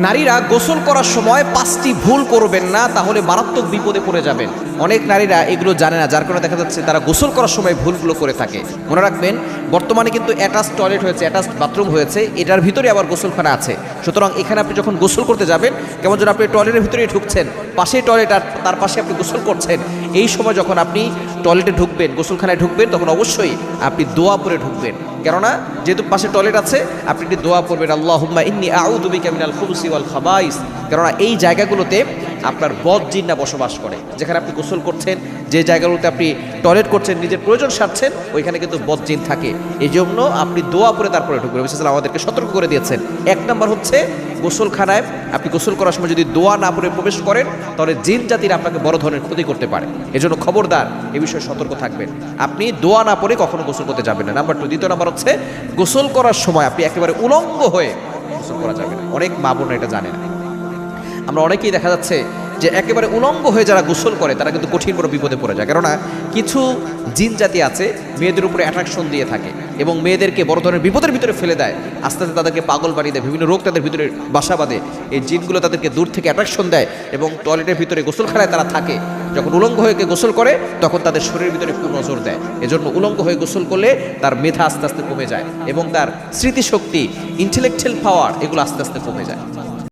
নারীরা গোসল করার সময় 5টি ভুল করবেন না, তাহলে মারাত্মক বিপদে পড়ে যাবেন। অনেক নারীরা এগুলো জানে না, যার কারণে দেখা যাচ্ছে তারা গোসল করার সময় ভুলগুলো করে থাকে। মনে রাখবেন, বর্তমানে কিন্তু অ্যাটাচ টয়লেট হয়েছে, অ্যাটাচ বাথরুম হয়েছে, এটার ভিতরে আবার গোসলখানা আছে। সুতরাং এখানে আপনি যখন গোসল করতে যাবেন, কেমন যেন আপনি টয়লেটের ভিতরেই ঢুকছেন, পাশেই টয়লেট আর তার পাশে আপনি গোসল করছেন। এই সময় যখন আপনি টয়লেটে ঢুকবেন, গোসলখানায় ঢুকবেন, তখন অবশ্যই আপনি দোয়া পড়ে ঢুকবেন। কেননা যেহেতু পাশে টয়লেট আছে, আপনি একটি দোয়া পড়বেন, আল্লাহুম্মা ইন্নী আউযু বিকা মিনাল খুবুসি ওয়াল খাবাইস। কেননা এই জায়গাগুলোতে আপনার বদ জিন্না বসবাস করে। যেখানে আপনি গোসল করছেন, যে জায়গাগুলোতে আপনি টয়লেট করছেন, নিজের প্রয়োজন সারছেন, ওইখানে কিন্তু বদ জিন থাকে। এই জন্য আপনি দোয়া পড়ে তারপরে ঢুকবেন। বিশেষ আমাদেরকে সতর্ক করে দিয়েছেন। 1 নম্বর হচ্ছে, গোসলখানায় আপনি গোসল করার সময় যদি দোয়া না পড়ে প্রবেশ করেন, তাহলে জিন জাতির আপনাকে বড় ধরনের ক্ষতি করতে পারে। এজন্য খবরদার, এ বিষয়ে সতর্ক থাকবেন। আপনি দোয়া না পড়ে কখনো গোসল করতে যাবেন না। নাম্বার 2, দ্বিতীয় নাম্বার হচ্ছে, গোসল করার সময় আপনি একেবারে উলঙ্গ হয়ে গোসল করা যাবে না। অনেক মা বোনরা এটা জানে না। আমরা অনেকেই দেখা যাচ্ছে যে একেবারে উলঙ্গ হয়ে যারা গোসল করে, তারা কিন্তু কঠিন বড় বিপদে পড়ে যায়। কেননা কিছু জিন জাতি আছে, মেয়েদের উপরে অ্যাট্রাকশন দিয়ে থাকে এবং মেয়েদেরকে বড় ধরনের বিপদের ভিতরে ফেলে দেয়। আস্তে আস্তে তাদেরকে পাগল বানিয়ে দেয়, বিভিন্ন রোগ তাদের ভিতরে বাসা বাঁধে। এই জিনগুলো তাদেরকে দূর থেকে অ্যাট্রাকশন দেয় এবং টয়লেটের ভিতরে গোসলখানায় তারা থাকে। যখন উলঙ্গ হয়ে গোসল করে, তখন তাদের শরীরের ভিতরে একটু নজর দেয়। এজন্য উলঙ্গ হয়ে গোসল করলে তার মেধা আস্তে আস্তে কমে যায় এবং তার স্মৃতিশক্তি, ইন্টেলেকচুয়াল পাওয়ার, এগুলো আস্তে আস্তে কমে যায়।